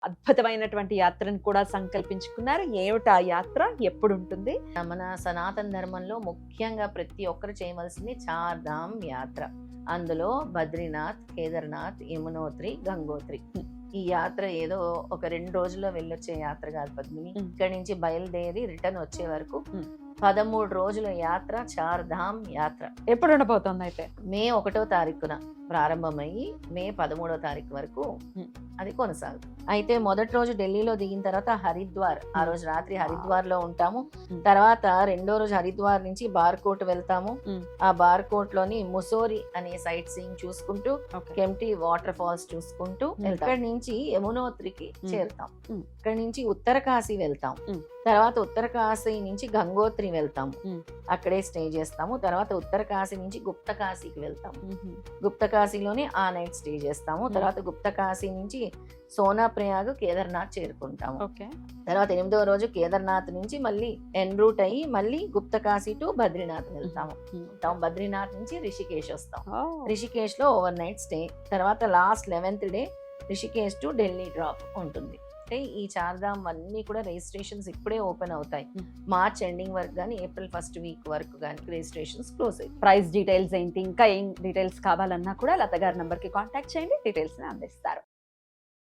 అద్భుతమైనటువంటి యాత్రను కూడా సంకల్పించుకున్నారు. ఏమిటా యాత్ర? ఎప్పుడు ఉంటుంది? మన సనాతన ధర్మంలో ముఖ్యంగా ప్రతి ఒక్కరు చేయవలసింది చార్ధామ్ యాత్ర. అందులో బద్రీనాథ్, కేదార్నాథ్, యమునోత్రి, గంగోత్రి. ఈ యాత్ర ఏదో ఒక 2 రోజుల్లో వెళ్ళొచ్చే యాత్ర కాదు పద్మిని. ఇక్కడి నుంచి బయలుదేరి రిటర్న్ వచ్చే వరకు 13 రోజుల యాత్ర, చార్ధామ్ యాత్ర. ఎప్పుడు ఉండబోతోంది అయితే? మే 1వ తారీఖున ప్రారంభమయ్యి మే 13వ తారీఖు వరకు అది కొనసాగుతుంది. అయితే మొదటి రోజు ఢిల్లీలో దిగిన తర్వాత హరిద్వార్, ఆ రోజు రాత్రి హరిద్వార్ లో ఉంటాము. తర్వాత రెండో రోజు హరిద్వార్ నుంచి బార్కోట్ వెళ్తాము. ఆ బార్కోట్ లోని ముసోరి అనే సైట్ సీయింగ్ చూసుకుంటూ, కెంప్టీ వాటర్ ఫాల్స్ చూసుకుంటూ ఇక్కడి నుంచి యమునోత్రికి చేరుతాం. ఇక్కడ నుంచి ఉత్తరకాశీ వెళ్తాం. తర్వాత ఉత్తరకాశీ నుంచి గంగోత్రి వెళ్తాము, అక్కడే స్టే చేస్తాము. తర్వాత ఉత్తరకాశీ నుంచి గుప్తకాశీకి వెళ్తాము. గుప్తకాశీలోనే ఆ నైట్ స్టే చేస్తాము. తర్వాత గుప్తకాశీ నుంచి సోనా ప్రయాగ్, కేదార్నాథ్ చేరుకుంటాము. తర్వాత 8వ రోజు కేదార్నాథ్ నుంచి మళ్ళీ ఎన్ రూట్ అయ్యి మళ్ళీ గుప్తకాశీ టు బద్రీనాథ్ వెళ్తాము. బద్రీనాథ్ నుంచి రిషికేష్ వస్తాం. రిషికేష్ లో ఓవర్ నైట్ స్టే. తర్వాత last 11th day Rishikesh to Delhi drop ఉంటుంది. ఈ చార్ధామ్ అన్ని కూడా రిజిస్ట్రేషన్స్ ఇప్పుడే ఓపెన్ అవుతాయి. మార్చ్ ఎండింగ్ వరకు కానీ ఏప్రిల్ ఫస్ట్ వీక్ వరకు కానీ రిజిస్ట్రేషన్స్ క్లోజ్ అవుతాయి. ప్రైస్ డీటెయిల్స్ ఏంటి, ఇంకా ఏం డీటెయిల్స్ కావాలన్నా కూడా లత గారి నంబర్ కి కాంటాక్ట్ చేయండి, డీటెయిల్స్ అందిస్తారు.